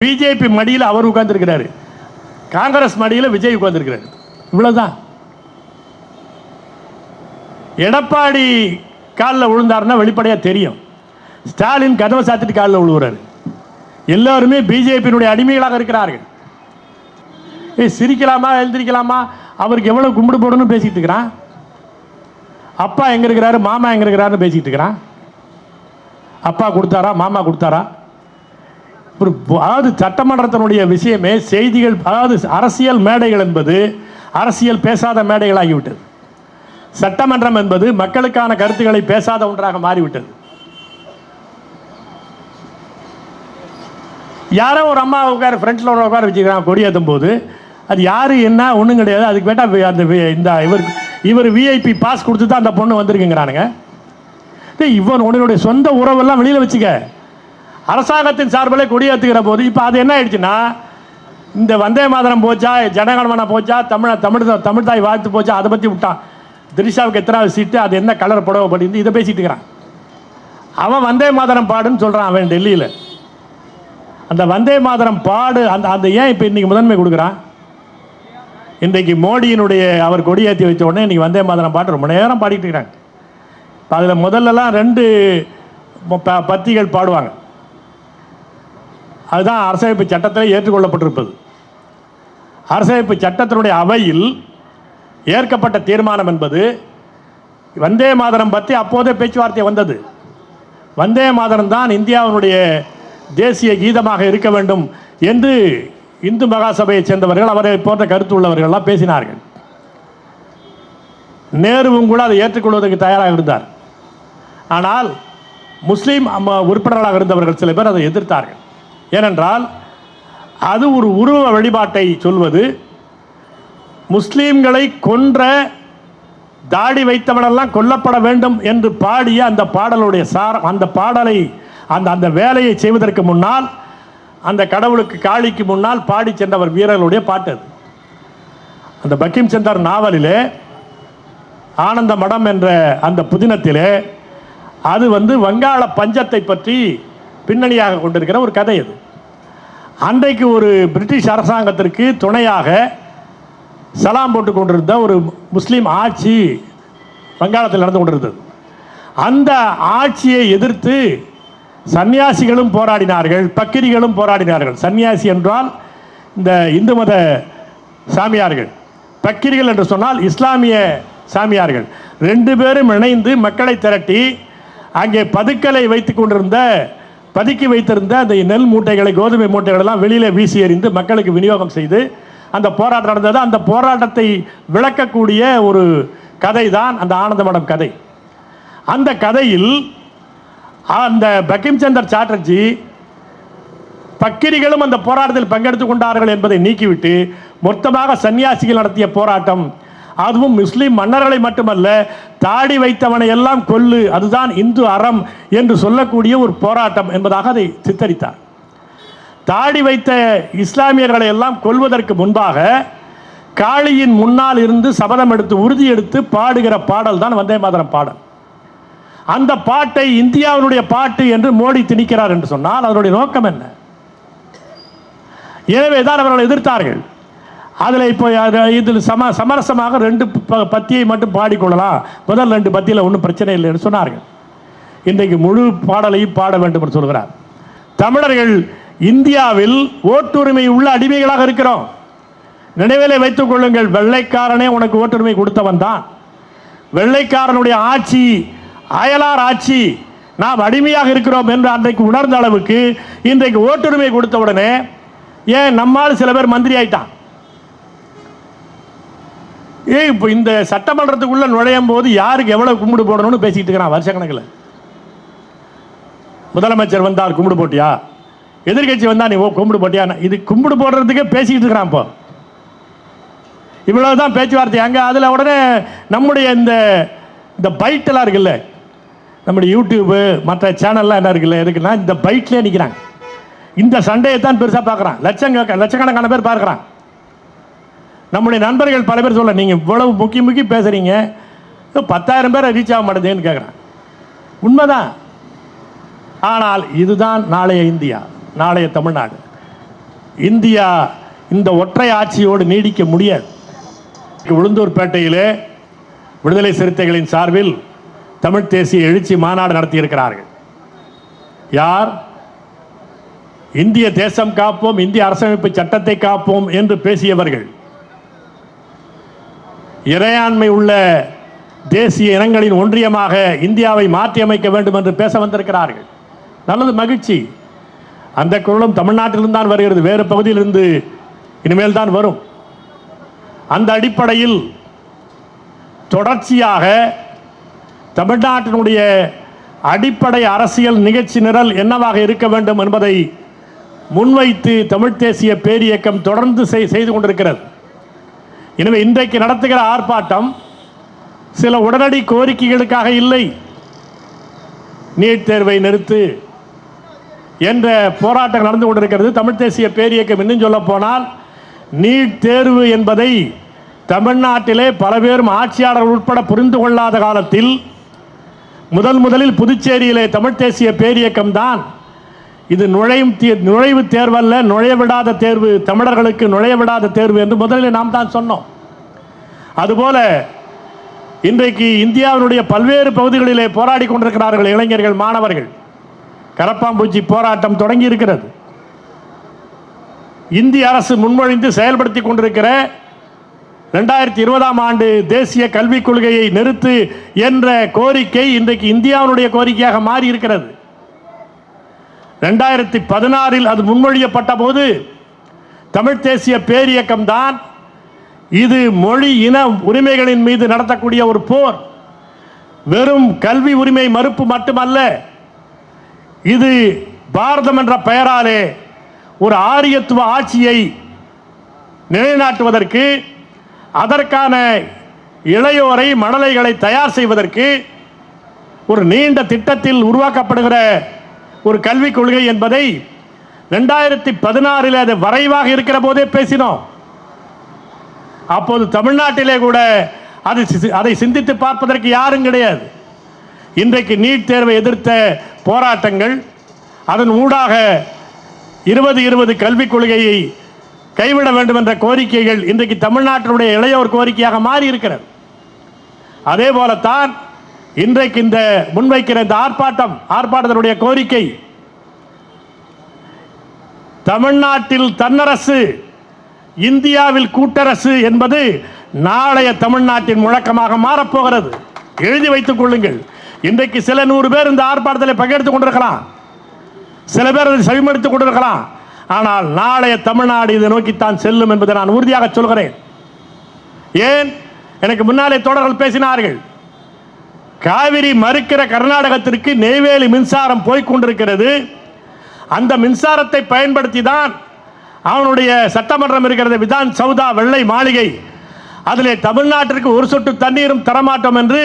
BJP மடியில் அவர் உட்கார்ந்துருக்கிறாரு, காங்கிரஸ் மடியில் விஜய் உட்கார்ந்துருக்கிறாரு. இவ்வளவுதான். எடப்பாடி காலில் விழுந்தாருன்னா வெளிப்படையாக தெரியும். ஸ்டாலின் கதவை சாத்திட்டு காலில் விழுவுறாரு. எல்லாருமே பிஜேபியினுடைய அடிமைகளாக இருக்கிறார்கள். சிரிக்கலாமா எழுந்திரிக்கலாமா, அவருக்கு எவ்வளவு கும்பிடு போடணும்னு பேசிட்டு இருக்கிறான். அப்பா எங்க இருக்கிறாரு, மாமா எங்க இருக்கிறாருன்னு பேசிட்டு இருக்கிறான். அப்பா கொடுத்தாரா, மாமா கொடுத்தாரா? அதாவது சட்டமன்றத்தினுடைய விஷயமே செய்திகள், அதாவது அரசியல் மேடைகள் என்பது அரசியல் பேசாத மேடைகளாகிவிட்டது. சட்டமன்றம் என்பது மக்களுக்கான கருத்துக்களை பேசாத ஒன்றாக மாறிவிட்டது. யாரோ ஒரு அம்மா உட்கார ஃப்ரெண்ட்ஸில் உட்கார வச்சுக்கிறாங்க கொடியேற்றும் போது, அது யார் என்ன ஒன்றும் கிடையாது. அதுக்கு கேட்டால் அந்த இந்த இவர் விஐபி பாஸ் கொடுத்து தான் அந்த பொண்ணு வந்திருக்குங்கிறானுங்க. இவன் உன்னுடைய சொந்த உறவெல்லாம் வெளியில் வச்சுக்க. அரசாங்கத்தின் சார்பில் கொடியேற்றுகிற போது இப்போ அது என்ன ஆயிடுச்சுன்னா, இந்த வந்தே மாதரம் போச்சா, ஜனகணமன போச்சா, தமிழ் தாய் வாழ்த்து போச்சா, அதை பற்றி விட்டான். திரிஷாவுக்கு எத்தனாவது சீட்டு, அது என்ன கலர் புடவை படிந்து இதை பேசிட்டு இருக்கிறான். அவன் வந்தே மாதரம் பாடுன்னு சொல்கிறான். அவன் டெல்லியில் அந்த வந்தே மாதரம் பாடு அந்த ஏன் இப்போ இன்றைக்கி முதன்மை கொடுக்குறான்? இன்றைக்கு மோடியினுடைய அவர் கொடியேற்றி வச்ச உடனே இன்றைக்கி வந்தே மாதரம் பாட்டு ரொம்ப நேரம் பாடிட்டு இருக்கிறாங்க. அதில் முதல்லலாம் 2 பத்திகள் பாடுவாங்க. அதுதான் அரசமைப்பு சட்டத்தில் ஏற்றுக்கொள்ளப்பட்டிருப்பது. அரசமைப்பு சட்டத்தினுடைய அவையில் ஏற்கப்பட்ட தீர்மானம் என்பது வந்தே மாதரம் பற்றி அப்போதே பேச்சுவார்த்தை வந்தது. வந்தே மாதரம் தான் இந்தியாவினுடைய தேசிய கீதமாக இருக்க வேண்டும் என்று இந்து மகாசபையை சேர்ந்தவர்கள், அவரை போன்ற கருத்து உள்ளவர்கள்லாம் பேசினார்கள். நேருவும் கூட அதை ஏற்றுக்கொள்வதற்கு தயாராக இருந்தார். ஆனால் முஸ்லீம் உறுப்பினர்களாக இருந்தவர்கள் சில பேர் அதை எதிர்த்தார்கள். ஏனென்றால் அது ஒரு உருவ வழிபாட்டை சொல்வது. முஸ்லீம்களை கொன்ற தாடி வைத்தவனெல்லாம் கொல்லப்பட வேண்டும் என்று பாடிய அந்த பாடலுடைய அந்த பாடலை அந்த வேலையை செய்வதற்கு முன்னால் அந்த கடவுளுக்கு காளிக்கு முன்னால் பாடி சென்றவர் வீரர்களுடைய பாட்டு அது. அந்த பக்கிம் சந்தர் நாவலிலே ஆனந்த மடம் என்ற அந்த புதினத்திலே அது வங்காள பஞ்சத்தை பற்றி பின்னணியாக கொண்டிருக்கிற ஒரு கதை. அது அன்றைக்கு ஒரு பிரிட்டிஷ் அரசாங்கத்திற்கு துணையாக சலாம் போட்டு கொண்டிருந்த ஒரு முஸ்லீம் ஆட்சி வங்காளத்தில் நடந்து கொண்டிருந்தது. அந்த ஆட்சியை எதிர்த்து சன்னியாசிகளும் போராடினார்கள், பக்கிரிகளும் போராடினார்கள். சன்னியாசி என்றால் இந்த இந்து மத சாமியார்கள், பக்கிரிகள் என்று சொன்னால் இஸ்லாமிய சாமியார்கள். 2 பேரும் இணைந்து மக்களை திரட்டி அங்கே பதுக்கலை பதுக்கி வைத்திருந்த அந்த நெல் மூட்டைகளை, கோதுமை மூட்டைகள் எல்லாம் வெளியில் வீசி எறிந்து மக்களுக்கு விநியோகம் செய்து அந்த போராட்டம் நடந்தது. அந்த போராட்டத்தை விளக்கக்கூடிய ஒரு கதை தான் அந்த ஆனந்த மடம் கதை. அந்த கதையில் அந்த பங்கிம் சந்தர் சாட்டர்ஜி பக்கிரிகளும் அந்த போராட்டத்தில் பங்கெடுத்துக் கொண்டார்கள் என்பதை நீக்கிவிட்டு மொத்தமாக சன்னியாசிகள் நடத்திய போராட்டம், அதுவும் முஸ்லீம் மன்னர்களை மட்டுமல்ல, தாடி வைத்தவனை எல்லாம் கொல்லு, அதுதான் இந்து அறம் என்று சொல்லக்கூடிய ஒரு போராட்டம் என்பதாக அதை சித்தரித்தார். தாடி வைத்த இஸ்லாமியர்களை எல்லாம் கொல்வதற்கு முன்பாக காளியின் முன்னால் இருந்து சபதம் எடுத்து உறுதி எடுத்து பாடுகிற பாடல் தான் வந்தே மாதரம் பாடல். அந்த பாட்டை இந்தியாவினுடைய பாட்டு என்று மோடி திணிக்கிறார் என்று சொன்னால் அதனுடைய நோக்கம் என்ன? எனவே தான் அவர்கள் எதிர்த்தார்கள். அதில் இப்போ இதில் சமரசமாக 2 பத்தியை மட்டும் பாடிக்கொள்ளலாம், முதல் 2 பத்தியில் ஒன்றும் பிரச்சனை இல்லை என்று சொன்னார்கள். இன்றைக்கு முழு பாடலையும் பாட வேண்டும் என்று சொல்கிறார். தமிழர்கள் இந்தியாவில் ஓட்டுரிமை உள்ள அடிமைகளாக இருக்கிறோம். நினைவிலே வைத்துக் கொள்ளுங்கள், வெள்ளைக்காரனே உனக்கு ஓட்டுரிமை கொடுத்தவன் தான். வெள்ளைக்காரனுடைய ஆட்சி அயலார் ஆட்சி, நாம் அடிமையாக இருக்கிறோம் என்று அன்றைக்கு உணர்ந்த அளவுக்கு இன்றைக்கு ஓட்டுரிமை கொடுத்த உடனே ஏன் நம்மால் சில பேர் மந்திரி ஆயிட்டான். இப்போ இந்த சட்டமன்றத்துக்குள்ள நுழையும் போது யாருக்கு எவ்வளவு கும்பிடு போடணும்னு பேசிட்டு இருக்கிறான் வருஷக்கணக்கில். முதலமைச்சர் வந்தார் கும்பிடு போட்டியா, எதிர்கட்சி வந்தா நீ கும்பிடு போட்டியா, இது கும்பிடு போடுறதுக்கே பேசிக்கிட்டு இருக்கிறான். இப்போ இவ்வளவுதான் பேச்சுவார்த்தை அங்கே. அதில் உடனே நம்முடைய இந்த பைட்டெல்லாம் இருக்குல்ல, நம்முடைய யூடியூப்பு மற்ற சேனல்லாம் என்ன இருக்குல்ல, எதுக்குன்னா இந்த பைட்லேயே நிற்கிறாங்க. இந்த சண்டையை தான் பெருசாக பார்க்குறான். லட்சக்கணக்கான பேர் பார்க்குறான். நம்முடைய நண்பர்கள் பல பேர் சொல்ல, நீங்கள் இவ்வளவு முக்கி பேசுகிறீங்க, 10,000 பேரை ரீச் ஆக மாட்டேதுன்னு கேட்குறான். உண்மைதான். ஆனால் இதுதான் நாளைய இந்தியா, நாளைய தமிழ்நாடு. இந்தியா இந்த ஒற்றை ஆட்சியோடு நீடிக்க முடியாது. உளுந்தூர்பேட்டையிலே விடுதலை சிறுத்தைகளின் சார்பில் தமிழ் தேசிய எழுச்சி மாநாடு நடத்தியிருக்கிறார்கள். யார்? இந்திய தேசம் காப்போம், இந்திய அரசமைப்பு சட்டத்தை காப்போம் என்று பேசியவர்கள், இறையாண்மை உள்ள தேசிய இனங்களின் ஒன்றியமாக இந்தியாவை மாற்றியமைக்க வேண்டும் என்று பேச வந்திருக்கிறார்கள். நல்லது, மகிழ்ச்சி. அந்த குரலும் தமிழ்நாட்டிலிருந்து தான் வருகிறது, வேறு பகுதியிலிருந்து இனிமேல் தான் வரும். அந்த அடிப்படையில் தொடர்ச்சியாக தமிழ்நாட்டினுடைய அடிப்படை அரசியல் நிகழ்ச்சி நிரல் என்னவாக இருக்க வேண்டும் என்பதை முன்வைத்து தமிழ் தேசிய பேரியக்கம் தொடர்ந்து செய்து கொண்டிருக்கிறது. எனவே இன்றைக்கு நடத்துகிற ஆர்ப்பாட்டம் சில உடனடி கோரிக்கைகளுக்காக இல்லை. நீட் தேர்வை நிறுத்து என்ற போராட்டம் நடந்து கொண்டிருக்கிறது. தமிழ் தேசிய பேரியக்கம் இன்னும் சொல்ல போனால் நீட் தேர்வு என்பதை தமிழ்நாட்டிலே பல பேரும் ஆட்சியாளர்கள் உட்பட புரிந்து கொள்ளாத காலத்தில் முதலில் புதுச்சேரியிலே தமிழ் தேசிய பேரியக்கம் தான் இது நுழைவு தேர்வல்ல, நுழையவிடாத தேர்வு, தமிழர்களுக்கு நுழையவிடாத தேர்வு என்று முதலில் நாம் தான் சொன்னோம். அதுபோல இன்றைக்கு இந்தியாவினுடைய பல்வேறு பகுதிகளிலே போராடி கொண்டிருக்கிறார்கள் இளைஞர்கள், மாணவர்கள். கரப்பாம்பூச்சி போராட்டம் தொடங்கி இருக்கிறது. இந்திய அரசு முன்மொழிந்து செயல்படுத்தி கொண்டிருக்கிற 2020ஆம் ஆண்டு தேசிய கல்விக் கொள்கையை நிறுத்து என்ற கோரிக்கை இன்றைக்கு இந்தியாவினுடைய கோரிக்கையாக மாறி இருக்கிறது. 2016இல் அது முன்மொழியப்பட்ட போது தமிழ் தேசிய பேரியக்கம் தான் இது மொழி இன உரிமைகளின் மீது நடத்தக்கூடிய ஒரு போர், வெறும் கல்வி உரிமை மறுப்பு மட்டுமல்ல, இது பாரதம் என்ற பெயராலே ஒரு ஆரியத்துவ ஆட்சியை நிலைநாட்டுவதற்கு, அதற்கான இளையோரை மடலைகளை தயார் செய்வதற்கு ஒரு நீண்ட திட்டத்தில் உருவாக்கப்படுகிற ஒரு கல்விக் கொள்கை என்பதை 2016இல் அது வரைவாக இருக்கிற போதே பேசினோம். அப்போது தமிழ்நாட்டிலே கூட அதை சிந்தித்து பார்ப்பதற்கு யாரும் கிடையாது. இன்றைக்கு நீட் தேர்வை எதிர்த்த போராட்டங்கள், அதன் ஊடாக 2020 கல்விக் கொள்கையை கைவிட வேண்டும் என்ற கோரிக்கைகள் இன்றைக்கு தமிழ்நாட்டினுடைய இளையோர் கோரிக்கையாக மாறி இருக்கிறது. அதே போலத்தான் இன்றைக்கு இந்த முன்வைக்கிற இந்த ஆர்ப்பாட்டத்தினுடைய கோரிக்கை, தமிழ்நாட்டில் தன்னரசு, இந்தியாவில் கூட்டரசு என்பது நாளைய தமிழ்நாட்டின் முழக்கமாக மாறப்போகிறது. எழுதி வைத்துக் கொள்ளுங்கள். இன்றைக்கு சில 100 பேர் இந்த ஆர்ப்பாட்டத்தில் பங்கெடுத்துக் கொண்டிருக்கலாம், சில பேர் அதை செவிமடுத்துக் கொண்டிருக்கலாம். ஆனால் நாளைய தமிழ்நாடு இதை நோக்கித்தான் செல்லும் என்பதை நான் உறுதியாக சொல்கிறேன். ஏன்? எனக்கு முன்னாலே தோழர்கள் பேசினார்கள். காவிரி மறுக்கிற கர்நாடகத்திற்கு நெய்வேலி மின்சாரம் போய்கொண்டிருக்கிறது. அந்த மின்சாரத்தை பயன்படுத்தி தான் அவனுடைய சட்டமன்றம் இருக்கிறது, விதான் சௌதா, வெள்ளை மாளிகை. அதிலே தமிழ்நாட்டிற்கு ஒரு சொட்டு தண்ணீரும் தரமாட்டோம் என்று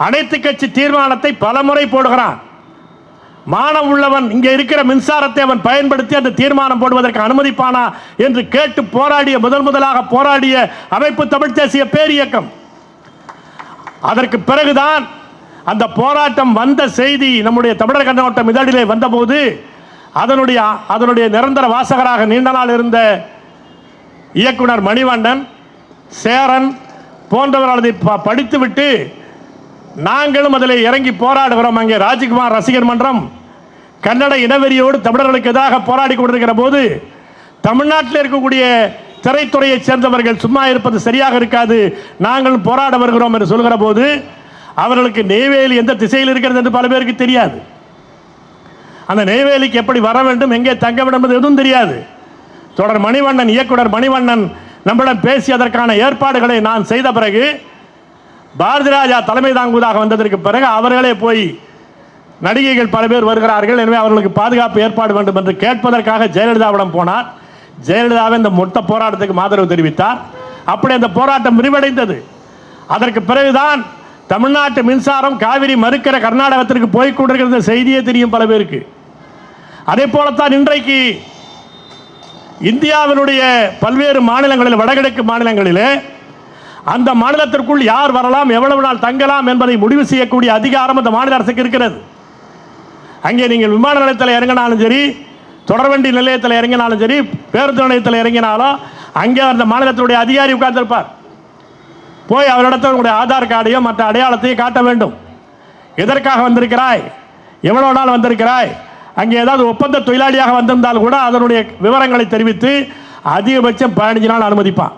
அனைத்து கட்சி தீர்மானத்தை பலமுறை போடுகிறான். மானம் உள்ளவன் இங்கே இருக்கிற மின்சாரத்தை அவன் பயன்படுத்தி அந்த தீர்மானம் போடுவதற்கு அனுமதிப்பானா என்று கேட்டு போராடிய முதலாக போராடிய அமைப்பு தமிழ் தேசிய பேரியக்கம். அதற்கு பிறகுதான் அந்த போராட்டம் வந்த செய்தி நம்முடைய தமிழர் கண்ணோட்டம் இதழிலே வந்தபோது அதனுடைய நிரந்தர வாசகராக நீண்ட நாள் இருந்த இயக்குனர் மணிவண்ணன், சேரன் போன்றவர்கள் அதை படித்துவிட்டு நாங்களும் அதில் இறங்கி போராடுகிறோம். அங்கே ராஜ்குமார் ரசிகர் மன்றம் கன்னட இனவெறியோடு தமிழர்களுக்கு எதிராக போராடி கொண்டிருக்கிற போது தமிழ்நாட்டில் இருக்கக்கூடிய திரைத்துறையைச் சேர்ந்தவர்கள் சும்மா இருப்பது சரியாக இருக்காது, நாங்களும் போராட வருகிறோம் என்று சொல்கிற போது அவர்களுக்கு நெய்வேலி எந்த திசையில் இருக்கிறது என்று பல பேருக்கு தெரியாது. அந்த நெய்வேலிக்கு எப்படி வர வேண்டும், எங்கே தங்க வேண்டும் என்பது எதுவும் தெரியாது. தொடர் மணிவண்ணன், இயக்குனர் மணிவண்ணன் நம்மிடம் பேசி அதற்கான ஏற்பாடுகளை நான் செய்த பிறகு, பாரதி ராஜா தலைமை தாங்குவதாக வந்ததற்கு பிறகு அவர்களே போய் நடிகைகள் பல பேர் வருகிறார்கள், எனவே அவர்களுக்கு பாதுகாப்பு ஏற்பாடு வேண்டும் என்று கேட்பதற்காக ஜெயலலிதாவிடம் போனார். ஜெயலலிதாவை இந்த மொத்த போராட்டத்துக்கு ஆதரவு தெரிவித்தார். அப்படி அந்த போராட்டம் விரிவடைந்தது. அதற்கு பிறகுதான் தமிழ்நாட்டு மின்சாரம் காவிரி மறுக்கிற கர்நாடகத்திற்கு போய்கொண்டிருக்கிற செய்தியே தெரியும் பல பேருக்கு. அதே போலத்தான் இன்றைக்கு இந்தியாவினுடைய பல்வேறு மாநிலங்களில், வடகிழக்கு மாநிலங்களிலே அந்த மாநிலத்திற்குள் யார் வரலாம், எவ்வளவு நாள் தங்கலாம் என்பதை முடிவு செய்யக்கூடிய அதிகாரம் அந்த மாநில அரசுக்கு இருக்கிறது. அங்கே நீங்கள் விமான நிலையத்தில் இறங்கினாலும் சரி, தொடர்வண்டி நிலையத்தில் இறங்கினாலும் சரி, பேருந்து நிலையத்தில் இறங்கினாலும் அங்கே அந்த மாநிலத்தினுடைய அதிகாரி உட்கார்ந்திருப்பார். போய் அவரிடத்தில் உங்களுடைய ஆதார் கார்டையும் மற்ற அடையாளத்தையும் காட்ட வேண்டும். எதற்காக வந்திருக்கிறாய், எவ்வளோ நாள் வந்திருக்கிறாய், அங்கே ஏதாவது ஒப்பந்த தொழிலாளியாக வந்திருந்தால் கூட அதனுடைய விவரங்களை தெரிவித்து அதிகபட்சம் 15 நாள் அனுமதிப்பான்.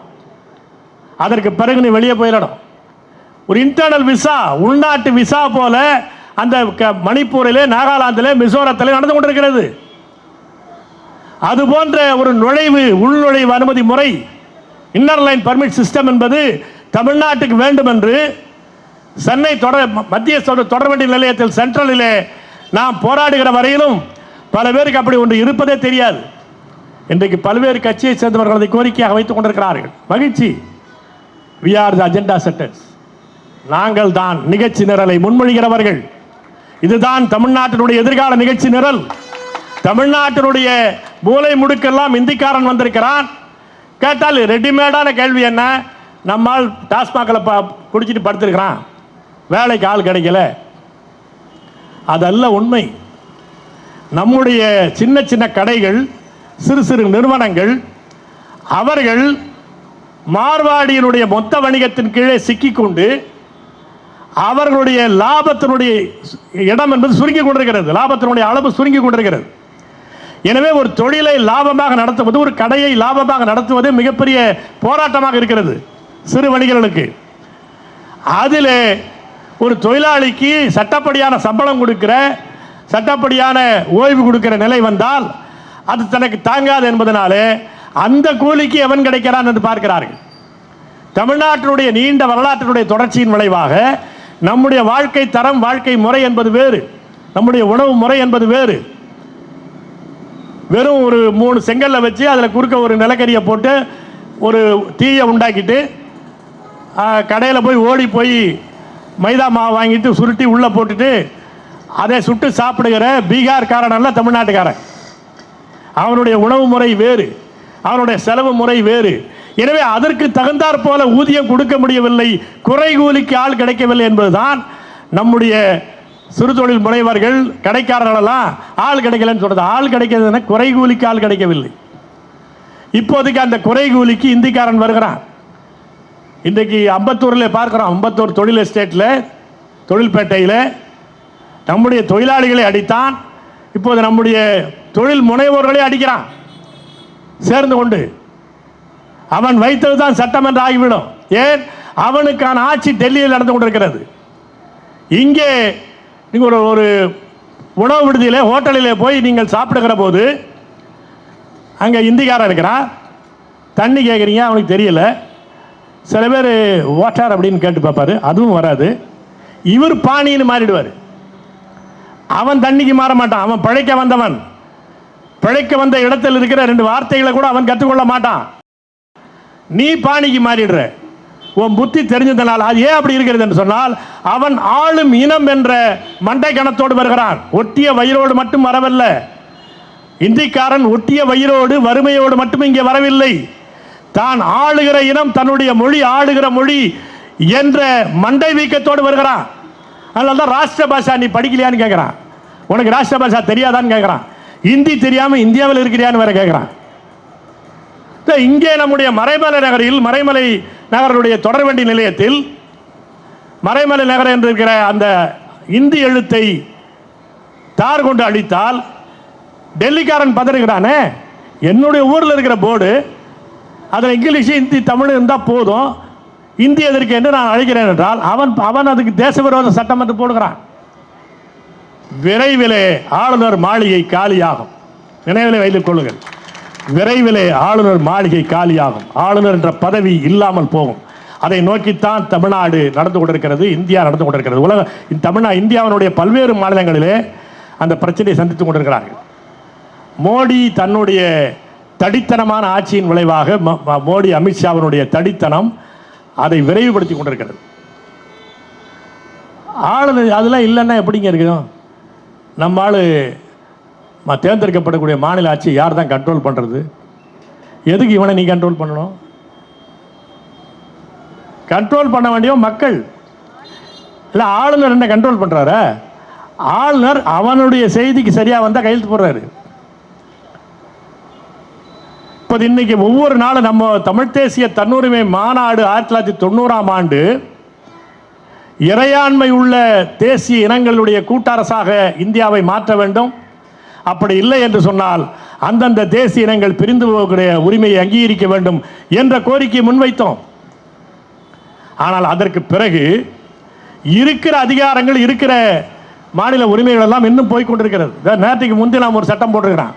அதற்கு பிறகு நீ வெளியே போயிடணும். ஒரு இன்டர்னல் விசா, உள்நாட்டு விசா போல அந்த மணிப்பூரிலே, நாகாலாந்திலே, மிசோரத்திலே நடந்து கொண்டிருக்கிறது. அது போன்ற ஒரு நுழைவு, உள்நுழைவு அனுமதி முறை, இன்னர் லைன் பர்மிட் சிஸ்டம் என்பது தமிழ்நாட்டுக்கு வேண்டும் என்று சென்னை மத்திய தொடர்வண்டி நிலையத்தில் சென்ட்ரலிலே நாம் போராடுகிற வரையிலும் பல பேருக்கு அப்படி ஒன்று இருப்பதே தெரியாது. இன்றைக்கு பல்வேறு கட்சியை சேர்ந்தவர்கள் அதை கோரிக்கையாக வைத்துக் கொண்டிருக்கிறார்கள். மகிழ்ச்சி. we are the agenda setters. நாங்கள் தான் நிகழ்ச்சி நிரலை முன்மொழிகிறவர்கள். இதுதான் தமிழ்நாட்டினுடைய எதிர்கால நிகழ்ச்சி நிரல். தமிழ்நாட்டினுடைய மூலை முடுக்கெல்லாம் இந்திக்காரன் வந்திருக்கிறான். கேட்டால் ரெடிமேடான கேள்வி என்ன, நம்மால் டாஸ்மாகில் குடிச்சிட்டு படுத்திருக்கிறான், வேலைக்கு ஆள் கிடைக்கல. அதல்ல உண்மை. நம்முடைய சின்ன சின்ன கடைகள், சிறு சிறு நிறுவனங்கள், அவர்கள் மார்வாடியினுடைய மொத்த வணிகத்தின் கீழே சிக்கிக்கொண்டு அவர்களுடைய லாபத்தினுடைய இடம் என்பது சுருங்கி கொண்டிருக்கிறது, லாபத்தினுடைய அளவு சுருங்கி கொண்டிருக்கிறது. எனவே ஒரு தொழிலை லாபமாக நடத்துவது, ஒரு கடையை லாபமாக நடத்துவது மிகப்பெரிய போராட்டமாக இருக்கிறது சிறு வணிகர்களுக்கு. அதில் ஒரு தொழிலாளிக்கு சட்டப்படியான சம்பளம் கொடுக்கிற, சட்டப்படியான ஓய்வு கொடுக்கிற நிலை வந்தால் அது தனக்கு தாங்காது என்பதனாலே அந்த கூலிக்கு எவன் கிடைக்கிறான் என்று பார்க்கிறார்கள். தமிழ்நாட்டினுடைய நீண்ட வரலாற்றினுடைய தொடர்ச்சியின் விளைவாக நம்முடைய வாழ்க்கை தரம், வாழ்க்கை முறை என்பது வேறு, நம்முடைய உணவு முறை என்பது வேறு. வெறும் ஒரு 3 செங்கல்ல வச்சு அதில் குறுக்க ஒரு நிலக்கரியை போட்டு ஒரு தீயை உண்டாக்கிட்டு கடையில் போய் ஓடி போய் மைதா மாவு வாங்கிட்டு சுருட்டி உள்ளே போட்டுட்டு அதை சுட்டு சாப்பிடுகிற பீகார்காரன் அல்ல தமிழ்நாட்டுக்காரன். அவனுடைய உணவு முறை வேறு, அவனுடைய செலவு முறை வேறு. எனவே அதற்கு தகுந்தாற் போல ஊதியம் கொடுக்க முடியவில்லை, குறை கூலிக்கு ஆள் கிடைக்கவில்லை என்பதுதான் நம்முடைய சிறு தொழில் முனைவர்கள், கடைக்காரர்களெல்லாம் ஆள் கிடைக்கலன்னு சொல்றது. ஆள் கிடைக்கிறதுனா குறை கூலிக்கு ஆள் கிடைக்கவில்லை. இப்போதைக்கு அந்த குறை கூலிக்கு இந்திக்காரன் வருகிறான். இன்றைக்கு அம்பத்தூரில் பார்க்குறோம், அம்பத்தூர் தொழில் எஸ்டேட்டில், தொழில்பேட்டையில் நம்முடைய தொழிலாளிகளை அடித்தான். இப்போது நம்முடைய தொழில் முனைவோர்களை அடிக்கிறான் சேர்ந்து கொண்டு. அவன் வைத்தது தான் சட்டம் என்று ஆகிவிடும். ஏன்? அவனுக்கான ஆட்சி டெல்லியில் நடந்து கொண்டிருக்கிறது. இங்கே நீங்கள் ஒரு உணவு விடுதியில், ஹோட்டலில் போய் நீங்கள் சாப்பிடுகிற போது அங்கே இந்திக்காரன் இருக்கிறான், தண்ணி கேட்குறீங்க, அவனுக்கு தெரியல. சில பேர் வாட்டர் அப்படின்னு கேட்டு பார்ப்பாரு, அதுவும் வராது. இவர் பாணின்னு மாறிடுவார். அவன் தண்ணிக்கு மாற மாட்டான். அவன் பிழைக்க வந்தவன், பிழைக்க வந்த இடத்தில் இருக்கிற 2 வார்த்தைகளை கூட அவன் கற்றுக்கொள்ள மாட்டான். நீ பாணிக்கு மாறிடுற. உன் புத்தி தெரிஞ்சதுனால. அது ஏன் அப்படி இருக்கிறது என்று சொன்னால், அவன் ஆளும் இனம் என்ற மண்டை கணத்தோடு வருகிறான். ஒட்டிய வயிறோடு மட்டும் வரவில்லை. இந்திக்காரன் ஒட்டிய வயிறோடு, வறுமையோடு மட்டும் இங்கே வரவில்லை. தான் ஆளுகிற இனம், தன்னுடைய மொழி, ஆளுகிற மொழி என்ற மண்டை வீக்கத்தோடு வருகிறான். அதனால தான் ராஷ்டிர பாஷா நீ படிக்கலையான்னு கேட்குறான். உனக்கு ராஷ்டிர பாஷா தெரியாதான்னு கேட்குறான். ஹிந்தி தெரியாமல் இந்தியாவில் இருக்கிறியான்னு வேற கேட்குறான். இங்கே நம்முடைய மறைமலை நகரில், மறைமலை நகருடைய தொடர்வண்டி நிலையத்தில், மறைமலை நகர் என்று இருக்கிற அந்த இந்தி எழுத்தை தார் கொண்டு அடித்தால் டெல்லிக்காரன் பதறுகிறானே. என்னுடைய ஊரில் இருக்கிற போர்டு அதில் இங்கிலீஷ், ஹிந்தி, தமிழ் இருந்தால் போதும், இந்தி எதற்கு என்று நான் அழைக்கிறேன் என்றால் அவன் அதுக்கு தேசவிரோத சட்டம் என்று போடுகிறான். விரைவிலே ஆளுநர் மாளிகை காலியாகும். நினைவிலே வைத்துக் கொள்ளுங்கள். விரைவிலே ஆளுநர் மாளிகை காலியாகும். ஆளுநர் என்ற பதவி இல்லாமல் போகும். அதை நோக்கித்தான் தமிழ்நாடு நடந்து கொண்டிருக்கிறது, இந்தியா நடந்து கொண்டிருக்கிறது. இந்தியாவினுடைய பல்வேறு மாநிலங்களிலே அந்த பிரச்சனையை சந்தித்துக் கொண்டிருக்கிறார்கள். மோடி தன்னுடைய தடித்தனமான ஆட்சியின் விளைவாக, மோடி அமித்ஷாவினுடைய தடித்தனம் அதை விரைவுபடுத்தி கொண்டிருக்கிறது. ஆளுநர் அதெல்லாம் இல்லைன்னா எப்படிங்க இருக்கும்? நம்ம ஆள் தேர்ந்தெடுக்கப்படக்கூடிய மாநில ஆட்சி யார் தான் கண்ட்ரோல் பண்ணுறது? எதுக்கு இவனை நீ கண்ட்ரோல் பண்ணணும்? கண்ட்ரோல் பண்ண வேண்டிய மக்கள் இல்லை. ஆளுநர் என்ன கண்ட்ரோல் பண்ணுறாரு? ஆளுநர் அவனுடைய செய்திக்கு சரியாக வந்தால் கையெழுத்து போடுறாரு. இன்னைக்கு ஒவ்வொரு நாளும் நம்ம தமிழ் தேசிய தன்னுரிமை மாநாடு 1990ஆம் ஆண்டு இறையாண்மை உள்ள தேசிய இனங்களுடைய கூட்டரசாக இந்தியாவை மாற்ற வேண்டும். அப்படி இல்லை என்று சொன்னால் அந்தந்த தேசிய இனங்கள் பிரிந்து போகக்கூடிய உரிமையை அங்கீகரிக்க வேண்டும் என்ற கோரிக்கையை முன்வைத்தோம். ஆனால் அதற்கு பிறகு இருக்கிற அதிகாரங்கள், இருக்கிற மாநில உரிமைகள் எல்லாம் இன்னும் போய்கொண்டிருக்கிறது. நேற்றுக்கு முந்தைய நாம் ஒரு சட்டம் போட்டிருக்கிறோம்.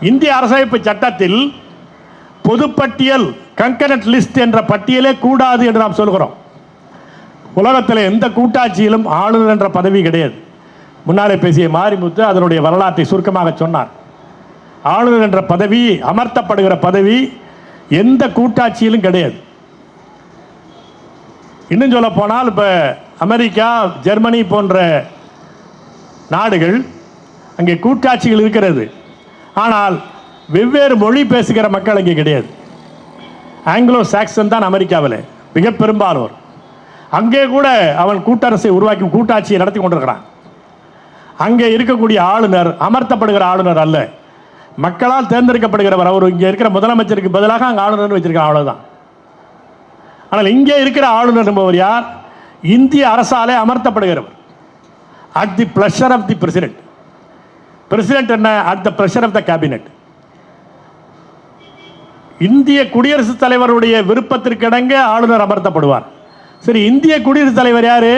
இந்திய அரசமைப்பு சட்டத்தில் பொதுப்பட்டியல் கன்கரண்ட் லிஸ்ட் என்ற பட்டியலே கூடாது என்று நாம் சொல்கிறோம். உலகத்தில் எந்த கூட்டாட்சியிலும் ஆளுநர் என்ற பதவி கிடையாது. முன்னாலே பேசிய மாரிமுத்து அதனுடைய வரலாற்றை சுருக்கமாக சொன்னார். ஆளுநர் என்ற பதவி, அமர்த்தப்படுகிற பதவி எந்த கூட்டாட்சியிலும் கிடையாது. இன்னும் சொல்ல போனால் இப்போ அமெரிக்கா, ஜெர்மனி போன்ற நாடுகள் அங்கே கூட்டாட்சிகள் இருக்கிறது. ஆனால் வெவ்வேறு மொழி பேசுகிற மக்கள் அங்கே கிடையாது. ஆங்கிலோ சாக்சன் தான் அமெரிக்காவில் மிக பெரும்பாலோர். அங்கே கூட அவன் கூட்டரசை உருவாக்கி கூட்டாட்சியை நடத்தி கொண்டிருக்கிறான். அங்கே இருக்கக்கூடிய ஆளுநர் அமர்த்தப்படுகிற ஆளுநர் அல்ல, மக்களால் தேர்ந்தெடுக்கப்படுகிறவர். அவர் இங்கே இருக்கிற முதலமைச்சருக்கு பதிலாக அங்கே ஆளுநர் வச்சிருக்காங்க, அவ்வளோதான். ஆனால் இங்கே இருக்கிற ஆளுநர் என்பவர் யார்? இந்திய அரசாலே அமர்த்தப்படுகிறவர். At the pleasure of the president. President என்ன? At the pressure of the cabinet. இந்திய குடியரசுத் தலைவருடைய விருப்பத்திற்கிடங்க ஆளுநர் அமர்த்தப்படுவார். சரி, இந்திய குடியரசுத் தலைவர் யாரு?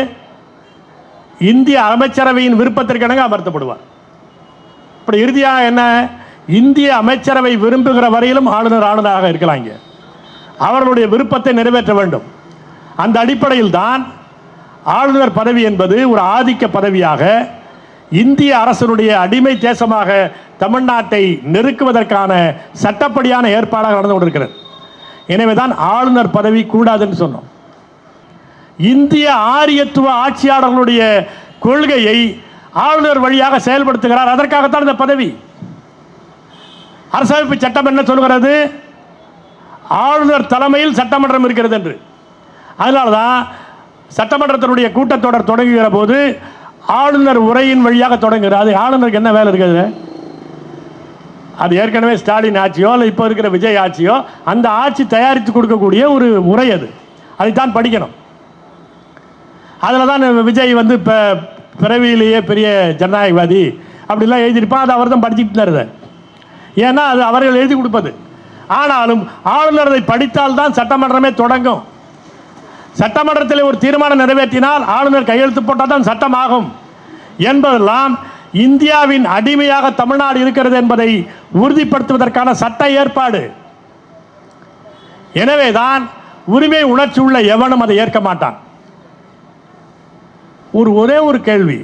இந்திய அமைச்சரவையின் விருப்பத்திற்கிடங்க அமர்த்தப்படுவார். இப்படி இறுதியாக என்ன? இந்திய அமைச்சரவை விரும்புகிற வரையிலும் ஆளுநர் ஆளுநராக இருக்கலாம். இங்கே அவர்களுடைய விருப்பத்தை நிறைவேற்ற வேண்டும். அந்த அடிப்படையில் தான் ஆளுநர் பதவி என்பது ஒரு ஆதிக்க பதவியாக, இந்திய அரசனுடைய அடிமை தேசமாக தமிழ்நாட்டை நெருக்குவதற்கான சட்டப்படியான ஏற்பாடாக நடந்து கொண்டிருக்கிறது. எனவேதான் ஆளுநர் பதவி கூடாதுன்னு சொன்னோம். இந்திய ஆரியத்துவ ஆட்சியாளர்களுடைய கொள்கையை ஆளுநர் வழியாக செயல்படுத்துகிறார். அதற்காகத்தான் இந்த பதவி. அரசமைப்பு சட்டம் என்ன சொல்கிறது? ஆளுநர் தலைமையில் சட்டமன்றம் இருக்கிறது என்று. அதனால தான் சட்டமன்றத்தினுடைய கூட்டத்தொடர் தொடங்குகிற போது ஆளுநர் உரையின் வழியாக தொடங்குகிறது. அது ஆளுநருக்கு என்ன வேலை இருக்குது? அது ஏற்கனவே ஸ்டாலின் ஆட்சியோ இல்லை இப்போ இருக்கிற விஜய் ஆட்சியோ அந்த ஆட்சி தயாரித்து கொடுக்கக்கூடிய ஒரு உரை. அது அதைத்தான் படிக்கணும். அதில் தான் விஜய் வந்து இப்போ பிறவியிலேயே பெரிய ஜனநாயகவாதி அப்படிலாம் எழுதியிருப்பான். அது அவர் தான் படிச்சுட்டு இருந்தார். ஏன்னா அது அவர்கள் எழுதி கொடுப்பது. ஆனாலும் ஆளுநர் அதை படித்தால்தான் சட்டமன்றமே தொடங்கும். சட்டமன்றத்தில் ஒரு தீர்மானம் நிறைவேற்றினால் ஆளுநர் கையெழுத்து போட்டால் தான் சட்டம் ஆகும் என்பதெல்லாம் இந்தியாவின் அடிமையாக தமிழ்நாடு இருக்கிறது என்பதை உறுதிப்படுத்துவதற்கான சட்ட ஏற்பாடு. எனவேதான் உரிமை உணர்ச்சி உள்ள எவனும் அதை ஏற்க மாட்டான். ஒரே ஒரு கேள்வி.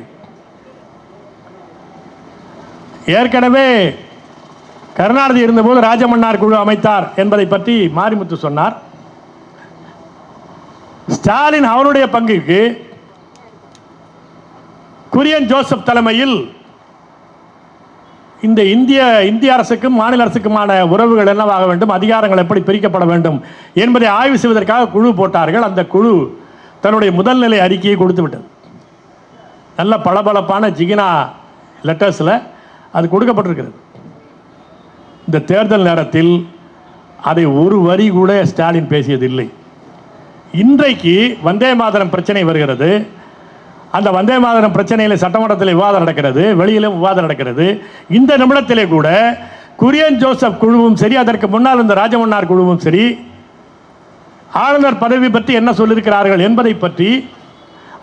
ஏற்கனவே கருணாநிதி இருந்தபோது ராஜமன்னார் குழு அமைத்தார் என்பதை பற்றி மாரிமுத்து சொன்னார். ஸ்டாலின் அவருடைய பங்குக்கு குரியன் ஜோசப் தலைமையில் இந்த இந்திய அரசுக்கும் மாநில அரசுக்குமான உறவுகள் என்னவாக வேண்டும், அதிகாரங்கள் எப்படி பிரிக்கப்பட வேண்டும் என்பதை ஆய்வு செய்வதற்காக குழு போட்டார்கள். அந்த குழு தன்னுடைய முதல்நிலை அறிக்கையை கொடுத்து விட்டது. நல்ல பளபளப்பான ஜிகினா லெட்டர்ஸில் அது கொடுக்கப்பட்டிருக்கிறது. இந்த தேர்தல் நேரத்தில் அதை ஒரு வரி கூட ஸ்டாலின் பேசியதில்லை. இன்றைக்கு வந்தே மாதரம் பிரச்சனை வருகிறது. அந்த வந்தே மாதரம் பிரச்சனையில் சட்டமன்றத்தில் விவாதம் நடக்கிறது, வெளியிலும் விவாதம் நடக்கிறது. இந்த நிமிடத்திலே கூட குரியன் ஜோசப் குழுவும் சரி, அதற்கு முன்னால் இந்த ராஜமன்னார் குழுவும் சரி, ஆளுநர் பதவி பற்றி என்ன சொல்லியிருக்கிறார்கள் என்பதை பற்றி,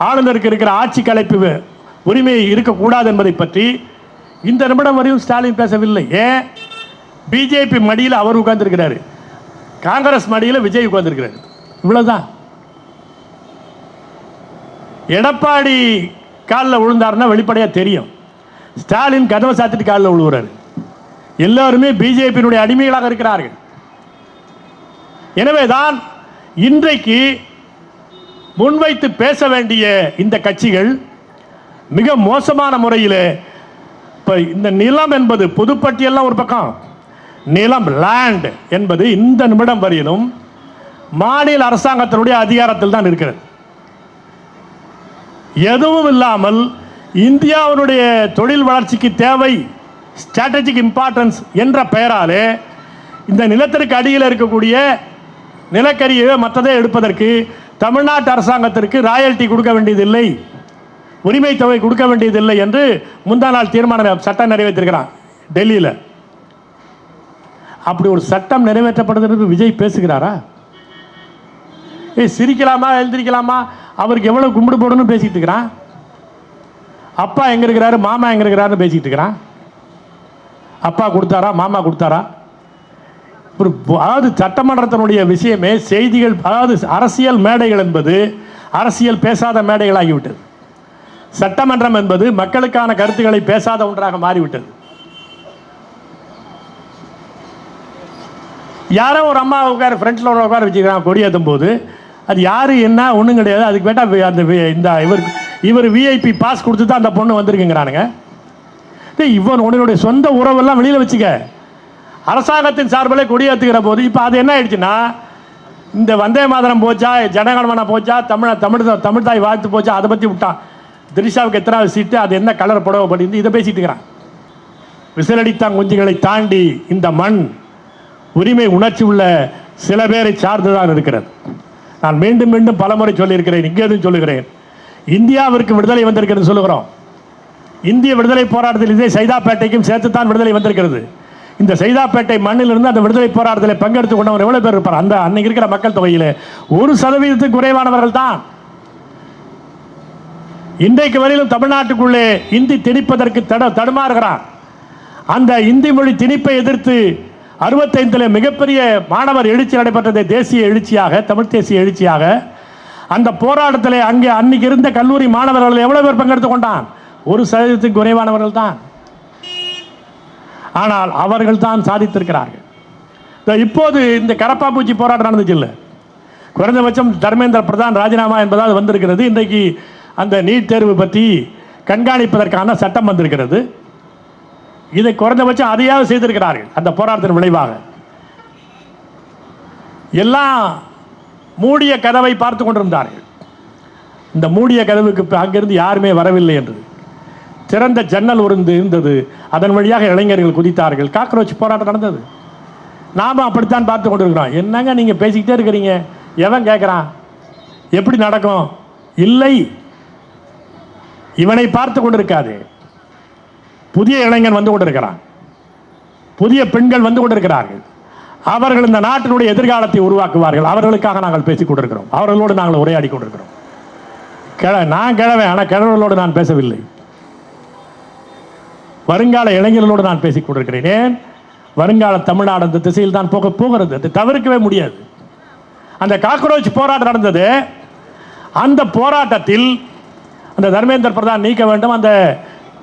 ஆளுநருக்கு இருக்கிற ஆட்சி கலைப்பு உரிமை இருக்கக்கூடாது என்பதை பற்றி இந்த நிமிடம் வரையும் ஸ்டாலின் பேசவில்லை. ஏன்? பிஜேபி மடியில் அவர் உட்கார்ந்துருக்கிறாரு, காங்கிரஸ் மடியில் விஜய் உட்கார்ந்துருக்கிறார். இவ்வளவுதான். எடப்பாடி காலில் விழுந்தாருன்னா வெளிப்படையாக தெரியும். ஸ்டாலின் கதவை சாத்திட்டு காலில் விழுவுறாரு. எல்லாருமே பிஜேபியினுடைய அடிமைகளாக இருக்கிறார்கள். எனவேதான் இன்றைக்கு முன்வைத்து பேச வேண்டிய இந்த கட்சிகள் மிக மோசமான முறையில் இப்போ இந்த நிலம் என்பது பொதுப்பட்டியெல்லாம் ஒரு பக்கம், நிலம் லேண்ட் என்பது இந்த நிமிடம் வரையிலும் மாநில அரசாங்கத்தினுடைய அதிகாரத்தில் தான் இருக்கிறது. எதுவும் இல்லாமல் இந்தியாவுடைய தொழில் வளர்ச்சிக்கு தேவை, ஸ்ட்ராட்டஜிக் இம்பார்ட்டன்ஸ் என்ற பெயராலே இந்த நிலத்திற்கு அடியில் இருக்கக்கூடிய நிலக்கரியை மற்றதை எடுப்பதற்கு தமிழ்நாட்டு அரசாங்கத்திற்கு ராயல்டி கொடுக்க வேண்டியதில்லை, உரிமை தொகை கொடுக்க வேண்டியதில்லை என்று முந்தா நாள் தீர்மானம் சட்டம் நிறைவேற்றிருக்கிறான் டெல்லியில். அப்படி ஒரு சட்டம் நிறைவேற்றப்படுகிறது விஜய் பேசுகிறாரா? சிரிக்கலாமா எழுந்திரிக்கலாமா? அவருக்கு எவ்வளவு கும்பிடு போடணும்னு பேசிட்டு இருக்கிறான். அப்பா எங்க இருக்கிறாரு, மாமா எங்க இருக்கிறாருன்னு பேசிட்டு இருக்கிறான். அப்பா கொடுத்தாரா, மாமா கொடுத்தாரா? அதாவது சட்டமன்றத்தினுடைய விஷயமே செய்திகள், அதாவது அரசியல் மேடைகள் என்பது அரசியல் பேசாத மேடைகளாகிவிட்டது. சட்டமன்றம் என்பது மக்களுக்கான கருத்துக்களை பேசாத ஒன்றாக மாறிவிட்டது. யாரோ ஒரு அம்மா உட்கார ஃப்ரெண்ட்ஸில் ஒரு உட்கார வச்சுக்கிறான் கொடியேற்றும் போது, அது யார் என்ன ஒன்றும் கிடையாது. அதுக்கு கேட்டால் அந்த இந்த இவர் விஐபி பாஸ் கொடுத்து தான் அந்த பொண்ணு வந்திருக்குங்கிறானுங்க. இவன் உன்னுடைய சொந்த உறவெல்லாம் வெளியில் வச்சுக்க. அரசாங்கத்தின் சார்பில் கொடியேற்றுகிற போது இப்போ அது என்ன ஆயிடுச்சுன்னா, இந்த வந்தே மாதரம் போச்சா, ஜனகணமன போச்சா, தமிழ் தாய் வாழ்த்து போச்சா, அதை பற்றி விட்டான். திரிஷாவுக்கு எத்தனாவது சீட்டு, அது என்ன கலர் புடவை படிந்து இதை பேசிட்டு இருக்கிறான். விசிலடித்தான் குஞ்சுகளை தாண்டி இந்த மண் உரிமை உணர்ச்சி உள்ள சில பேரை சார்ந்துதான் இருக்கிறது. நான் மீண்டும் மீண்டும் பலமுறை சொல்லியிருக்கிறேன், இங்கேயும் சொல்லுகிறேன். இந்தியாவிற்கு விடுதலை வந்திருக்கிறது சொல்லுகிறோம். இந்திய விடுதலை போராட்டத்தில் இதே சைதாப்பேட்டைக்கும் சேர்த்துத்தான் விடுதலை வந்திருக்கிறது. இந்த சைதாப்பேட்டை மண்ணிலிருந்து அந்த விடுதலை போராட்டத்தில் பங்கெடுத்துக் கொண்டவர் எவ்வளவு பேர் இருப்பார்? அந்த அன்னைக்கு இருக்கிற மக்கள் தொகையில் 1% குறைவானவர்கள் தான். இன்றைக்கு வரையிலும் தமிழ்நாட்டுக்குள்ளே இந்தி திணிப்பதற்கு தடுமாறுகிறார். அந்த இந்தி மொழி திணிப்பை எதிர்த்து 65 மிகப்பெரிய மாணவர் எழுச்சி நடைபெற்றது, தேசிய எழுச்சியாக, தமிழ் தேசிய எழுச்சியாக. அந்த போராட்டத்தில் அங்கே அன்னைக்கு இருந்த கல்லூரி மாணவர்கள் எவ்வளவு பேர் பங்கெடுத்துக் கொண்டான்? 1% குறைவானவர்கள் தான். ஆனால் அவர்கள் தான் சாதித்திருக்கிறார்கள். இப்போது இந்த கரப்பா பூச்சி போராட்டம் நடந்துச்சு இல்லை, குறைந்தபட்சம் தர்மேந்திர பிரதான் ராஜினாமா என்பதால் வந்திருக்கிறது. இன்றைக்கு அந்த நீட் தேர்வு பற்றி கண்காணிப்பதற்கான சட்டம் வந்திருக்கிறது. இதை குறைந்தபட்சம் அதையாவது செய்திருக்கிறார்கள். அந்த போராட்டத்தின் விளைவாக எல்லாம் மூடிய கதவை பார்த்து கொண்டிருந்தார்கள். இந்த மூடிய கதவுக்கு அங்கிருந்து யாருமே வரவில்லை என்று திறந்த ஜன்னல் ஒரு இருந்தது. அதன் வழியாக இளைஞர்கள் குதித்தார்கள். காக்ரோச் போராட்டம் நடந்தது. நாம அப்படித்தான் பார்த்து கொண்டிருக்கிறோம். என்னங்க நீங்க பேசிக்கிட்டே இருக்கிறீங்க, எவன் கேட்கிறான்? எப்படி நடக்கும்? இல்லை, இவனை பார்த்து கொண்டிருக்காது. புதிய இளைஞன் வந்து கொண்டிருக்கிறான், புதிய பெண்கள் வந்து கொண்டிருக்கிறார்கள். அவர்கள் இந்த நாட்டினுடைய எதிர்காலத்தை உருவாக்குவார்கள். அவர்களுக்காக நாங்கள் பேசிக் கொண்டிருக்கிறோம். அவர்களோடு நாங்கள் உரையாடி கொண்டிருக்கிறோம். நான் கிழவேன், ஆனால் கிழவர்களோடு நான் பேசவில்லை. வருங்கால இளைஞர்களோடு நான் பேசிக் கொண்டிருக்கிறேன். ஏன்? வருங்கால தமிழ்நாடு அந்த திசையில் தான் போகிறது. அதை தவிர்க்கவே முடியாது. அந்த காக்ரோச் போராட்டம் நடந்தது. அந்த போராட்டத்தில் அந்த தர்மேந்திர பிரதான் நீக்க வேண்டும், அந்த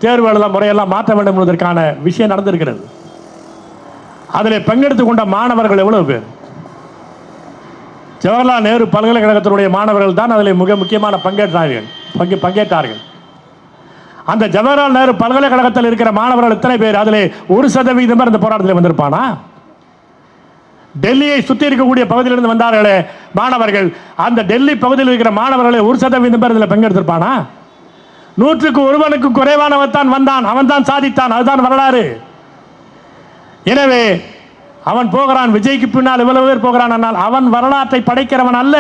தேர்வுகளெல்லாம் முறையெல்லாம் மாற்ற வேண்டும் என்பதற்கான விஷயம் நடந்திருக்கிறது. அதில் பங்கெடுத்துக் கொண்ட மாணவர்கள் எவ்வளவு பேர்? ஜவஹர்லால் நேரு பல்கலைக்கழகத்தினுடைய மாணவர்கள் தான் அதில் மிக முக்கியமான பங்கேற்றார்கள். அந்த ஜவஹர்லால் நேரு பல்கலைக்கழகத்தில் இருக்கிற மாணவர்கள் எத்தனை பேர்? அதில் 1% அந்த போராட்டத்தில் வந்திருப்பானா? டெல்லியை சுற்றி இருக்கக்கூடிய பகுதியிலிருந்து வந்தார்களே மாணவர்கள், அந்த டெல்லி பகுதியில் இருக்கிற மாணவர்களை 1% பேர் இதில் பங்கெடுத்திருப்பானா? 100க்கு 1 குறைவானவன் தான் வந்தான், அவன் தான் சாதித்தான். அதுதான் வரலாறு. எனவே அவன் போகிறான். விஜய்க்கு பின்னால் இவ்வளவு பேர் போகிறான். ஆனால் அவன் வரலாற்றை படைக்கிறவன் அல்ல.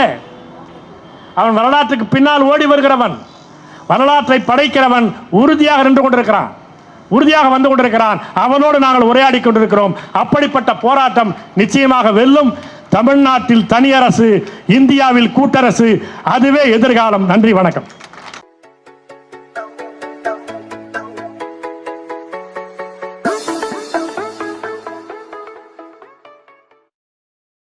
அவன் வரலாற்றுக்கு பின்னால் ஓடி வருகிறவன். வரலாற்றை படைக்கிறவன் உறுதியாக நின்று கொண்டிருக்கிறான், உறுதியாக வந்து கொண்டிருக்கிறான். அவனோடு நாங்கள் உரையாடி கொண்டிருக்கிறோம். அப்படிப்பட்ட போராட்டம் நிச்சயமாக வெல்லும். தமிழ்நாட்டில் தனி அரசு, இந்தியாவில் கூட்டரசு, அதுவே எதிர்காலம். நன்றி, வணக்கம்.